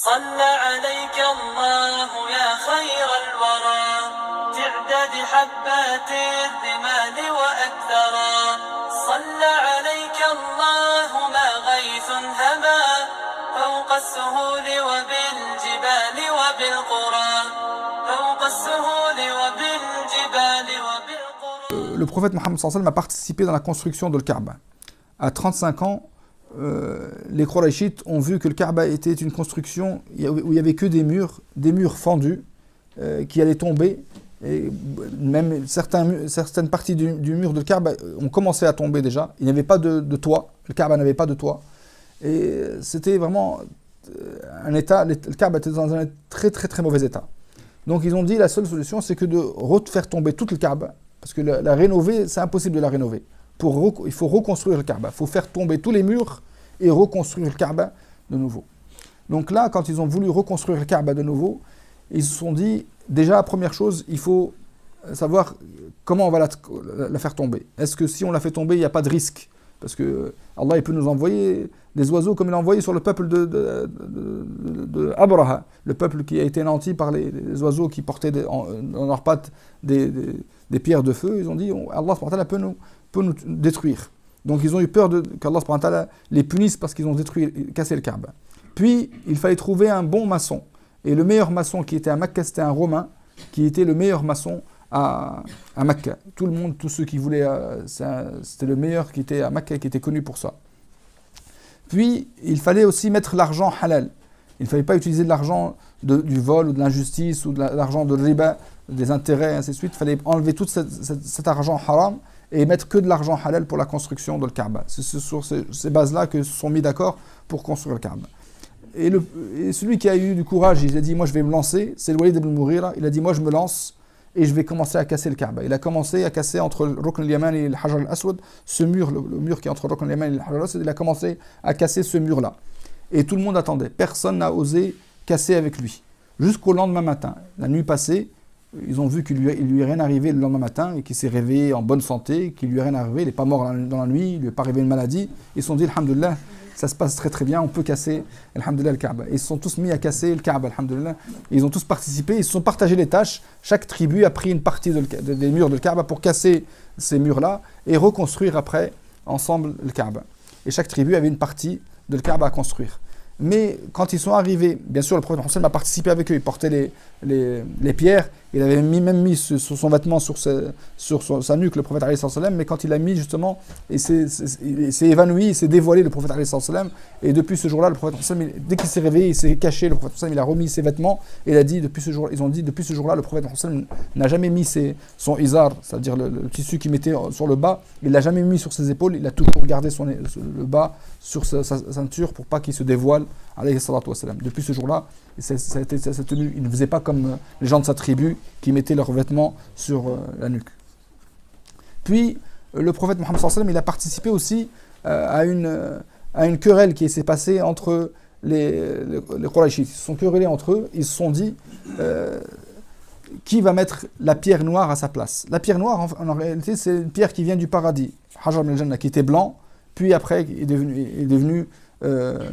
صلى عليك الله يا خير الورى تعداد حبات الرمال وأكثرا صلى عليك الله ما غيث هما فوق السهول وبالجبال وبالقرى فوق السهول وبالجبال وبالقرى. Le prophète Mohammed sallallahu alayhi wa sallam a participé dans la construction de Kaaba. À 35 ans, les Qurayshites ont vu que le Kaaba était une construction où il n'y avait que des murs fendus qui allaient tomber. Et même certaines parties du mur de Kaaba ont commencé à tomber déjà. Il n'y avait pas de toit. Le Kaaba n'avait pas de toit. Et c'était vraiment un état. Le Kaaba était dans un très très très mauvais état. Donc ils ont dit la seule solution c'est que de refaire tomber toute le Kaaba. Parce que la rénover, c'est impossible de la rénover. Il faut reconstruire le Kaaba. Il faut faire tomber tous les murs et reconstruire le Kaaba de nouveau. Donc là, quand ils ont voulu reconstruire le Kaaba de nouveau, ils se sont dit, déjà, première chose, il faut savoir comment on va la faire tomber. Est-ce que si on la fait tomber, il n'y a pas de risque? Parce que Allah il peut nous envoyer des oiseaux comme il a envoyé sur le peuple de Abraha, le peuple qui a été anéanti par les oiseaux qui portaient dans leurs pattes des pierres de feu. Ils ont dit, Allah subhanahu wa ta'ala peut nous détruire. Donc ils ont eu peur qu'Allah subhanahu wa ta'ala les punisse parce qu'ils ont cassé le Kaaba. Puis il fallait trouver un bon maçon. Et le meilleur maçon qui était à Mecca, c'était un Romain qui était le meilleur maçon à Mecca. Tout le monde, tous ceux qui voulaient, c'était le meilleur qui était à Mecca, qui était connu pour ça. Puis il fallait aussi mettre l'argent halal. Il ne fallait pas utiliser de l'argent du vol ou de l'injustice ou de l'argent de riba, des intérêts, ainsi de suite. Il fallait enlever tout cet argent haram et mettre que de l'argent halal pour la construction de le Kaaba. C'est sur ces bases-là que se sont mis d'accord pour construire le Kaaba. Et celui qui a eu du courage, il a dit, moi je vais me lancer, c'est le Walid ibn Mughira, il a dit, moi je me lance et je vais commencer à casser le Kaaba. Il a commencé à casser entre le Rukn al-Yaman et le Hajar al-Aswad, ce mur, le mur qui est entre le Rukn al-Yaman et le Hajar al-Aswad, il a commencé à casser ce mur-là. Et tout le monde attendait, personne n'a osé casser avec lui. Jusqu'au lendemain matin, la nuit passée, ils ont vu qu'il lui est rien arrivé le lendemain matin et qu'il s'est réveillé en bonne santé, qu'il lui est rien arrivé, il n'est pas mort dans la nuit, il lui est pas arrivé une maladie. Ils se sont dit, alhamdoulilah, ça se passe très très bien, on peut casser, alhamdoulilah, le Kaaba. Et ils se sont tous mis à casser le Kaaba, alhamdoulilah. Ils ont tous participé, ils se sont partagés les tâches. Chaque tribu a pris une partie des murs de Kaaba pour casser ces murs-là et reconstruire après, ensemble, le Kaaba. Et chaque tribu avait une partie de le Kaaba à construire. Mais quand ils sont arrivés, bien sûr, le prophète Mohammed a participé avec eux, il portait les pierres, il avait même mis son vêtement sur sa nuque, le prophète alayhi salam, mais quand il a mis justement, il s'est évanoui, il s'est dévoilé, le prophète alayhi salam, et depuis ce jour-là, le prophète Mohammed, dès qu'il s'est réveillé, il s'est caché, le prophète Mohammed, il a remis ses vêtements, et il a dit, ils ont dit, depuis ce jour-là, le prophète Mohammed n'a jamais mis son izar, c'est-à-dire le tissu qu'il mettait sur le bas, il l'a jamais mis sur ses épaules, il a toujours gardé le bas sur sa ceinture pour pas qu'il se dévoile, alayhi salatu wassalam. Depuis ce jour-là, ça a été sa tenue. Il ne faisait pas comme les gens de sa tribu qui mettaient leurs vêtements sur la nuque. Puis, le prophète Mohammed sallallahu alayhi wa sallam, il a participé aussi à une querelle qui s'est passée entre les Qurayshites. Ils se sont querellés entre eux. Ils se sont dit qui va mettre la pierre noire à sa place. La pierre noire, en réalité, c'est une pierre qui vient du paradis. Hajar al-Jannah, qui était blanc, puis après est devenu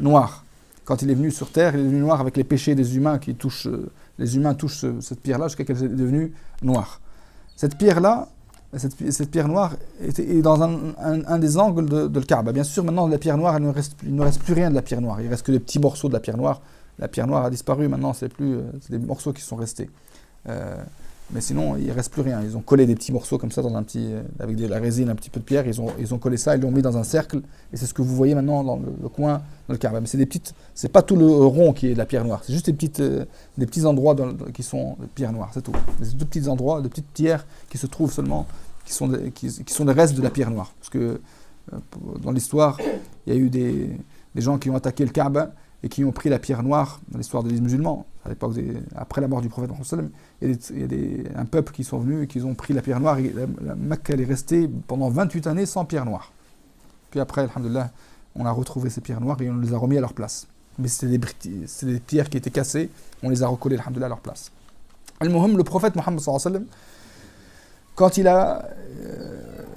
noir. Quand il est venu sur terre, il est devenu noir avec les péchés des humains qui touchent. Les humains touchent cette pierre-là jusqu'à qu'elle est devenue noire. Cette pierre-là, cette pierre noire est dans un des angles de le Kaaba. Bien sûr, maintenant, la pierre noire, il ne reste plus rien de la pierre noire. Il ne reste que des petits morceaux de la pierre noire. La pierre noire a disparu, maintenant, c'est des morceaux qui sont restés. Mais sinon, il ne reste plus rien. Ils ont collé des petits morceaux comme ça avec de la résine, un petit peu de pierre. Ils ont collé ça, ils l'ont mis dans un cercle. Et c'est ce que vous voyez maintenant dans le coin, dans le Kaaba. Mais c'est pas tout le rond qui est de la pierre noire. C'est juste des petits endroits qui sont de pierre noire, c'est tout. C'est deux petits endroits, de petites pierres qui se trouvent seulement, qui sont des restes de la pierre noire. Parce que dans l'histoire, il y a eu des gens qui ont attaqué le Kaaba et qui ont pris la pierre noire dans l'histoire des musulmans. À l'époque, après la mort du prophète Mohammed, il y a un peuple qui sont venus et qui ont pris la pierre noire. Et la Mecque est restée pendant 28 années sans pierre noire. Puis après, alhamdoulilah, on a retrouvé ces pierres noires et on les a remis à leur place. Mais c'était des pierres qui étaient cassées, on les a recollées, alhamdoulilah, à leur place. Al-Muhim, le prophète Mohammed, quand il a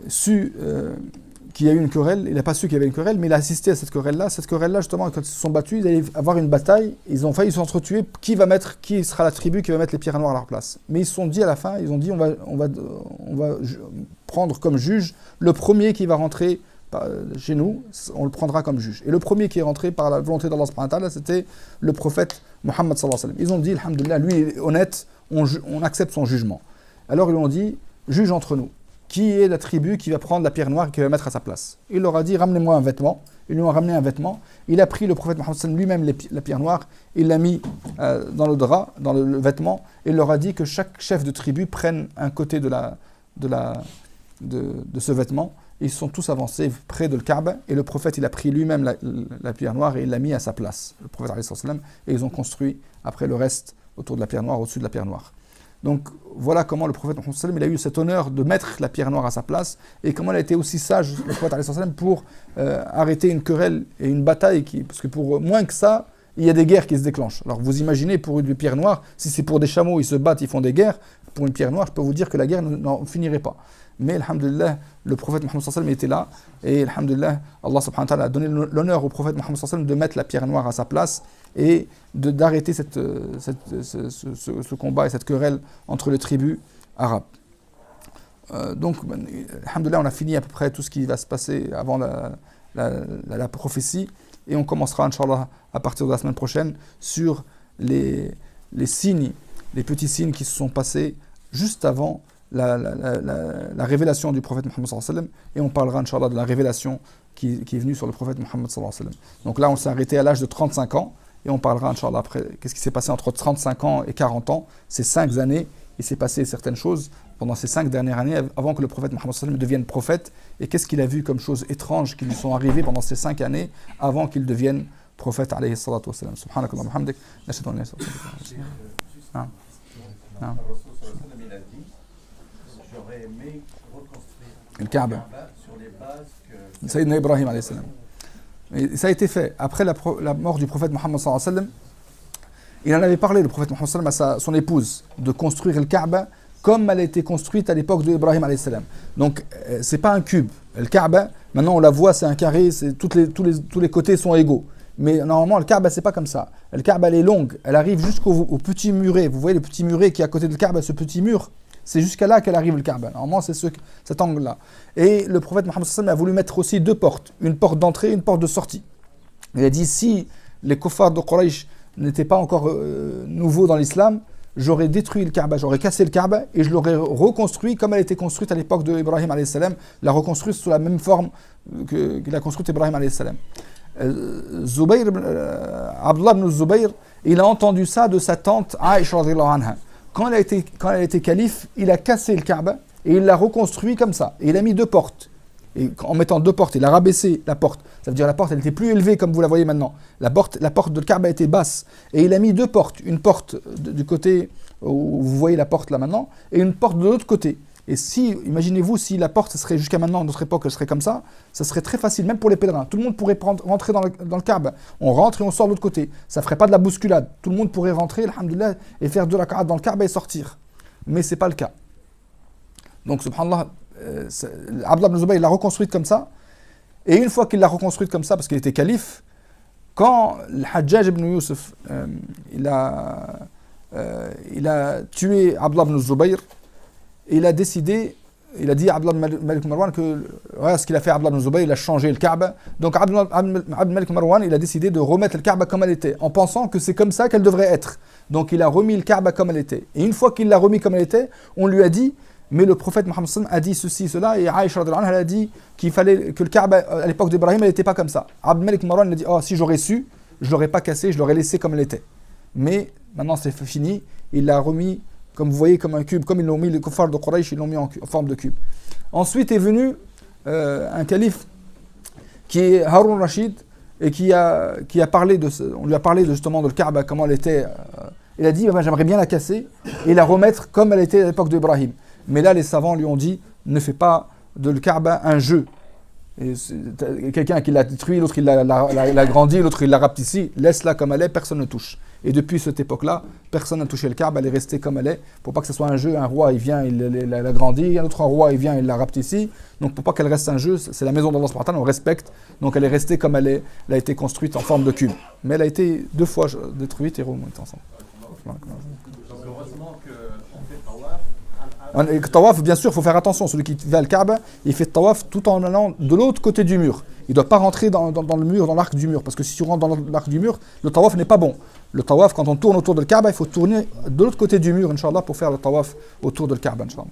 su qu'il y a eu une querelle, il n'a pas su qu'il y avait une querelle, mais il a assisté à cette querelle-là. Cette querelle-là, justement, quand ils se sont battus, ils allaient avoir une bataille, ils ont failli s'entretuer, qui sera la tribu qui va mettre les pierres noires à leur place. Mais ils se sont dit à la fin, ils ont dit, on va prendre comme juge le premier qui va rentrer chez nous, on le prendra comme juge. Et le premier qui est rentré par la volonté d'Allah subhanahu wa ta'ala, c'était le prophète Muhammad sallallahu alayhi wa sallam. Ils ont dit, alhamdoulilah, lui est honnête, on accepte son jugement. Alors ils ont dit, juge entre nous. Qui est la tribu qui va prendre la pierre noire et qui va mettre à sa place? Il leur a dit, ramenez-moi un vêtement. Ils lui ont ramené un vêtement. Il a pris le prophète Muhammad sallallahu alayhi wa sallam lui-même la pierre noire, il l'a mis dans le drap, dans le vêtement, et il leur a dit que chaque chef de tribu prenne un côté de ce vêtement. Ils sont tous avancés près de le Kaaba, et le prophète il a pris lui-même la pierre noire et il l'a mis à sa place, le prophète alayhi sallam, et ils ont construit après le reste autour de la pierre noire, au-dessus de la pierre noire. Donc voilà comment le prophète Muhammad sallam, il a eu cet honneur de mettre la pierre noire à sa place, et comment il a été aussi sage, le prophète alayhi sallam, pour arrêter une querelle et une bataille, parce que pour moins que ça, il y a des guerres qui se déclenchent. Alors vous imaginez pour une pierre noire, si c'est pour des chameaux, ils se battent, ils font des guerres, pour une pierre noire, je peux vous dire que la guerre n'en finirait pas. Mais alhamdulillah, le prophète Muhammad sallallahu alayhi wa sallam était là, et alhamdulillah, Allah subhanahu wa ta'ala a donné l'honneur au prophète Muhammad sallallahu alayhi wa sallam de mettre la pierre noire à sa place et d'arrêter ce combat et cette querelle entre les tribus arabes. Donc, alhamdulillah, on a fini à peu près tout ce qui va se passer avant la prophétie, et on commencera, Inch'Allah, à partir de la semaine prochaine, sur les signes, les petits signes qui se sont passés juste avant la révélation du prophète Muhammad sallallahu alayhi wa sallam, et on parlera, Inch'Allah, de la révélation qui est venue sur le prophète Muhammad sallallahu alayhi wa sallam. Donc là, on s'est arrêté à l'âge de 35 ans, et on parlera, Inch'Allah, après, qu'est-ce qui s'est passé entre 35 ans et 40 ans, ces 5 années, il s'est passé certaines choses pendant ces 5 dernières années, avant que le prophète Muhammad sallallahu alayhi wa sallam devienne prophète, et qu'est-ce qu'il a vu comme choses étranges qui lui sont arrivées pendant ces 5 années, avant qu'il devienne prophète, alayhi salatu wa sallam. Subhanakallah, Muhammadik, nashhadu an la ilaha illa anta. J'aurais aimé reconstruire le Kaaba sur les bases que Sayyidina Ibrahim alayhi salam. Et ça a été fait. Après la mort du prophète Muhammad sallallahu alayhi wa sallam, il en avait parlé, le prophète Muhammad sallallahu alayhi wa sallam, à son épouse, de construire le Kaaba comme elle a été construite à l'époque d'Ibrahim alayhi salam. Donc, c'est pas un cube. Le Kaaba, maintenant on la voit, c'est un carré, tous les côtés sont égaux. Mais normalement, le Kaaba, c'est pas comme ça. Le Kaaba, elle est longue, elle arrive jusqu'au petit muret. Vous voyez le petit muret qui est à côté du Kaaba, ce petit mur, c'est jusqu'à là qu'elle arrive le Kaaba. Normalement, c'est cet angle-là. Et le prophète Muhammad sallallahu alayhi wa sallam a voulu mettre aussi 2 portes. Une porte d'entrée, une porte de sortie. Il a dit, si les kuffars de Quraysh n'étaient pas encore nouveaux dans l'islam, j'aurais détruit le Kaaba, j'aurais cassé le Kaaba et je l'aurais reconstruit comme elle était construite à l'époque d'Ibrahim alayhi salam, la reconstruire sous la même forme qu'il a construite Ibrahim alayhi salam. Abdullah ibn Zubayr, il a entendu ça de sa tante Aïcha radhiyallahu anha. Quand elle a été calife, il a cassé le Kaaba et il l'a reconstruit comme ça. Et il a mis 2 portes. Et en mettant 2 portes, il a rabaissé la porte. Ça veut dire la porte, elle était plus élevée comme vous la voyez maintenant. La porte de Kaaba était basse. Et il a mis 2 portes. Une porte du côté où vous voyez la porte là maintenant, et une porte de l'autre côté. Et imaginez-vous, si la porte serait jusqu'à maintenant, à notre époque, elle serait comme ça serait très facile, même pour les pèlerins. Tout le monde pourrait rentrer dans le Kaaba. On rentre et on sort de l'autre côté. Ça ne ferait pas de la bousculade. Tout le monde pourrait rentrer, alhamdoulilah, et faire 2 rak'at dans le Kaaba et sortir. Mais ce n'est pas le cas. Donc, subhanallah, Abdullah ibn Zubayr l'a reconstruite comme ça. Et une fois qu'il l'a reconstruite comme ça, parce qu'il était calife, quand le Hajjaj ibn Yusuf il a tué Abdullah ibn Zubayr, il a décidé, il a dit à Abdullah Malik Marwan que voilà ce qu'il a fait à Abdullah ibn Zubayr, il a changé le Kaaba. Donc Abdullah Malik Marwan, il a décidé de remettre le Kaaba comme elle était, en pensant que c'est comme ça qu'elle devrait être. Donc il a remis le Kaaba comme elle était. Et une fois qu'il l'a remis comme elle était, on lui a dit, mais le prophète Muhammad sallallahu alayhi wa sallam a dit ceci, cela, et Aïcha radhiyallahu anha, elle a dit qu'il fallait que le Kaaba à l'époque d'Ibrahim, elle n'était pas comme ça. Abdullah Malik Marwan, il a dit, oh si j'aurais su, je l'aurais pas cassé, je l'aurais laissé comme elle était. Mais maintenant c'est fini, il l'a remis comme vous voyez, comme un cube, comme ils l'ont mis, les kuffars de Quraysh, ils l'ont mis en forme de cube. Ensuite est venu un calife qui est Harun Rashid, et qui a parlé on lui a parlé justement de le Kaaba, comment elle était. Il a dit, j'aimerais bien la casser et la remettre comme elle était à l'époque d'Ibrahim. Mais là, les savants lui ont dit, ne fais pas de le Kaaba un jeu. Quelqu'un qui l'a détruit, l'autre il l'a grandi, l'autre il l'a rapetissé, laisse-la comme elle est, personne ne touche. Et depuis cette époque-là, personne n'a touché le Kaaba, elle est restée comme elle est, pour pas que ce soit un jeu, un roi il vient, il l'a grandi, un autre roi il vient, il l'a rapetissé. Donc pour pas qu'elle reste un jeu, c'est la maison d'Allah subhanahu wa ta'ala, on respecte, donc elle est restée comme elle est, elle a été construite en forme de cube. Mais elle a été 2 fois détruite et remontée ensemble. Donc heureusement qu'on fait tawaf. Le tawaf, bien sûr, il faut faire attention. Celui qui va al Kaaba, il fait le tawaf tout en allant de l'autre côté du mur. Il ne doit pas rentrer dans le mur, dans l'arc du mur. Parce que si tu rentres dans l'arc du mur, le tawaf n'est pas bon. Le tawaf, quand on tourne autour de Kaaba, il faut tourner de l'autre côté du mur, Inch'Allah, pour faire le tawaf autour de Kaaba, Inch'Allah.